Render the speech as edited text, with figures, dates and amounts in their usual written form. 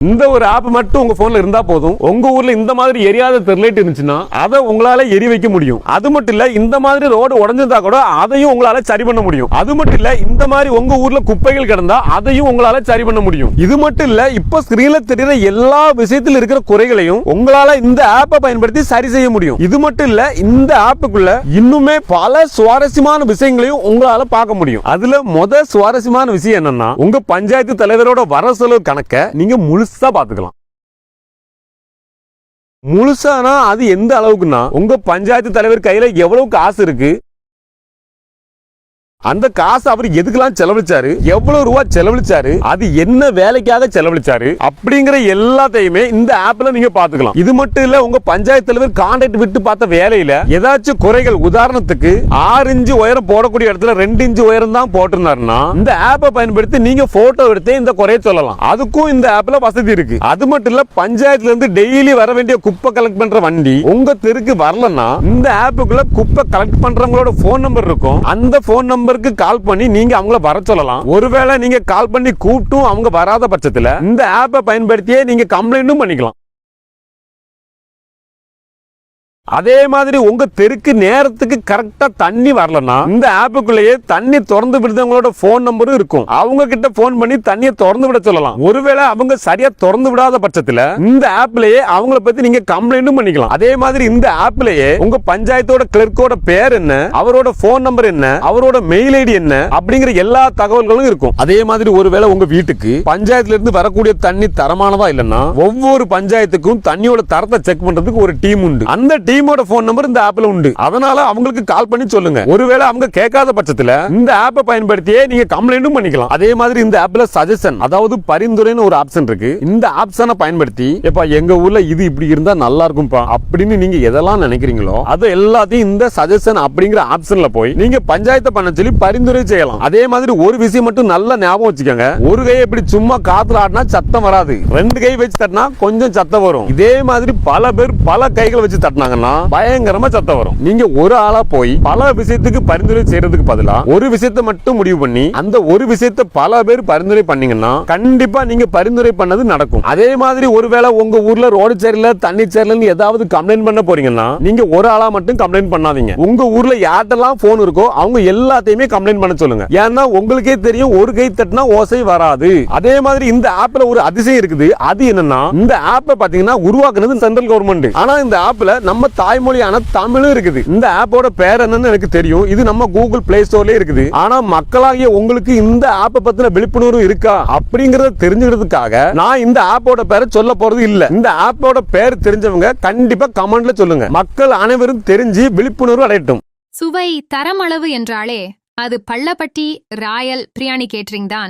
இந்த ஒரு ஆப் மட்டும் உங்க போன்ல இருந்தா போதும். உங்க ஊர்ல இந்த மாதிரி எரியாத தெருலைட் இருந்துச்சுன்னா அதை உங்களால எரி வைக்க முடியும். அது மட்டும் இல்ல, இந்த மாதிரி ரோடு உடைஞ்சிருந்தா கூட அதையும் உங்களால சரி பண்ண முடியும். அது மட்டும் இல்ல, இந்த மாதிரி உங்க ஊர்ல குப்பைகள் கிடந்தா அதையும் உங்களால சரி பண்ண முடியும். இது மட்டும் இல்ல, இப்ப ஸ்கிரீன்ல தெரியுற எல்லா விஷயத்துல இருக்கிற குறைகளையும் உங்களால இந்த ஆப்பை பயன்படுத்தி சரி செய்ய முடியும். இது மட்டும் இல்ல, இந்த ஆப்புக்குள்ள இன்னுமே பல சுவாரஸ்யமான விஷயங்களையும் உங்களால பார்க்க முடியும். அதுல சுவாரஸ்யமான விஷயம் என்னன்னா, உங்க பஞ்சாயத்து தலைவரோட வர செலவு கணக்க நீங்க முழுசா பாத்துக்கலாம். முழுசானா அது எந்த அளவுக்குன்னா, உங்க பஞ்சாயத்து தலைவர் கையில எவ்வளவு காசு இருக்கு, அந்த காசு அவர் எதுக்கெல்லாம் செலவழிச்சாரு, எவ்வளவு ரூபாய் செலவழிச்சாரு, அது என்ன வேலைக்காக செலவழிச்சாரு அப்படிங்கிற எல்லாத்தையுமே இந்த ஆப்ல நீங்க பாத்துக்கலாம். இது மட்டும் இல்ல, உங்க பஞ்சாயத்து தலைவர் கான்ட்ராக்ட் விட்டு பார்த்த வேலையில ஏதாச்சும் குறைகள், உதாரணத்துக்கு 6 இன்ச்சு உயரம் போடக்கூடிய இடத்துல 2 இன்ச்சு உயரம் தான் போட்டிருந்தாருன்னா இந்த ஆப்பை பயன்படுத்தி நீங்க போட்டோ எடுத்து இந்த குறைய சொல்லலாம். அதுக்கும் இந்த ஆப்ல வசதி இருக்கு. அது மட்டும் இல்ல, பஞ்சாயத்துல இருந்து டெய்லி வர வேண்டிய குப்பை கலெக்ட் பண்ற வண்டி உங்க தெருக்கு வரலன்னா இந்த ஆப்புக்குள்ள குப்பை கலெக்ட் பண்றவங்களோட போன் நம்பர் இருக்கும். அந்த போன் நம்பருக்கு கால் பண்ணி நீங்க அவங்கள வர சொல்லலாம். ஒருவேளை நீங்க கால் பண்ணி கூப்பிட்டும் அவங்க வராத பட்சத்துல இந்த ஆப்பை பயன்படுத்தியே நீங்க கம்ப்ளைண்டும் பண்ணிக்கலாம். அதே மாதிரி உங்க தெருக்கு நேரத்துக்கு கரெக்டா தண்ணி வரலன்னா இந்த ஆப்புக்குள்ளேயே தண்ணி திறந்து விடுறவங்களோட போன் நம்பரும் இருக்கும். அவங்க கிட்ட போன் பண்ணி தண்ணியை திறந்து விட சொல்லலாம். ஒருவேளை அவங்க சரியா திறந்து விடாத பட்சத்துல இந்த ஆப்லயே அவங்கள பத்தி நீங்க கம்ப்ளைண்டும் பண்ணிக்கலாம். அதே மாதிரி இந்த ஆப்லயே உங்க பஞ்சாயத்தோட கிளர்க்கோட பேர் என்ன, அவரோட போன் நம்பர் என்ன, அவரோட மெயில் ஐடி என்ன அப்படிங்கிற எல்லா தகவல்களும் இருக்கும். அதே மாதிரி ஒருவேளை உங்க வீட்டுக்கு பஞ்சாயத்துல இருந்து வரக்கூடிய தண்ணி தரமானதா இல்லைன்னா ஒவ்வொரு பஞ்சாயத்துக்கும் தண்ணியோட தரத்தை செக் பண்றதுக்கு ஒரு டீம் உண்டு. அந்த டீமோட போன் நம்பர் இந்த ஆப்ல உண்டு. அதனால அவங்களுக்கு கால் பண்ணி சொல்லுங்க. ஒருவேளை அவங்க கேட்காத பட்சத்துல இந்த ஆப்பை பயன்படுத்தியே நீங்க கம்ப்ளைண்டும் பண்ணிக்கலாம். அதே மாதிரி இந்த ஆப்ல சஜஷன், அதாவது பரிந்துரைன்னு ஒரு ஆப்ஷன் இருக்கு. இந்த ஆப்ஷனை பயன்படுத்தி எப்ப எங்க ஊர்ல இது இப்படி இருந்தா நல்லா இருக்கும்பா அப்படின்னு நீங்க எதெல்லாம் நினைக்கிறீங்களோ அது எல்லாத்தையும் இந்த சஜஷன் அப்படிங்கிற ஆப்ஷன்ல போய் நீங்க பஞ்சாயத்தை பண்ண சொல்லி பரிந்துரை செய்யலாம். அதே மாதிரி ஒரு விஷயம் மட்டும் நல்ல ஞாபகம் வச்சுக்கோங்க. ஒரு கையை இப்படி சும்மா காத்துல ஆடினா சத்தம் வராது, 2 கை வச்சு தட்டினா கொஞ்சம் சத்தம் வரும். இதே மாதிரி பல பேர் பல கைகள் வச்சு தட்டினாங்கன்னா பயங்கரமா சத்தம் வரும். நீங்க ஒரு ஆளா போய் பல விஷயத்துக்கு பரிந்துரை செய்யறதுக்கு பதிலா ஒரு விஷயத்தை மட்டும் முடிவு பண்ணி அந்த ஒரு விஷயத்தை பல பேர் பரிந்துரை பண்ணீங்கன்னா கண்டிப்பா நீங்க பரிந்துரை பண்ணது நடக்கும். அதே மாதிரி ஒருவேளை உங்க ஊர்ல ரோடு சரியில்லை, தண்ணி சரியில்லைன்னு ஏதாவது கம்ப்ளைண்ட் பண்ண போறீங்கன்னா நீங்க ஒரு ஆளா மட்டும் கம்ப்ளைண்ட் பண்ணாதீங்க. உங்க ஊர்ல யார்ட்டெல்லாம் போன் இருக்கோ அவங்க எல்லாத்தையுமே கம்ப்ளைண்ட் பண்ண சொல்லுங்க. ஏன்னா உங்களுக்கே தெரியும், ஒரு கை தட்டினா ஓசை வராது. அதே மாதிரி இந்த ஆப்ல ஒரு அதிசயம் இருக்குது. அது என்னன்னா, இந்த ஆப்பை பாத்தீங்கன்னா உருவாக்குனது சென்ட்ரல் கவர்மெண்ட். ஆனா இந்த ஆப்ல நம்ம தாய்மொழியான தமிழும் இருக்குது. இந்த ஆப்போட பேர் என்னன்னு எனக்கு தெரியும். இது நம்ம கூகுள் பிளே ஸ்டோர்லயே இருக்குது. ஆனா மக்களாகிய உங்களுக்கு இந்த ஆப்பை பத்தின விழிப்புணர்வு இருக்கா அப்படிங்கறத தெரிஞ்சுக்கிறதுக்காக நான் இந்த ஆப்போட பேரை சொல்ல போறது இல்ல. இந்த ஆப்போட பேர் தெரிஞ்சவங்க கண்டிப்பா கமெண்ட்ல சொல்லுங்க. மக்கள் அனைவரும் தெரிஞ்சு விழிப்புணர்வு அடையட்டும். சுவை தரமளவு என்றாலே அது பள்ளப்பட்டி ராயல் பிரியாணி கேட்டரிங் தான்.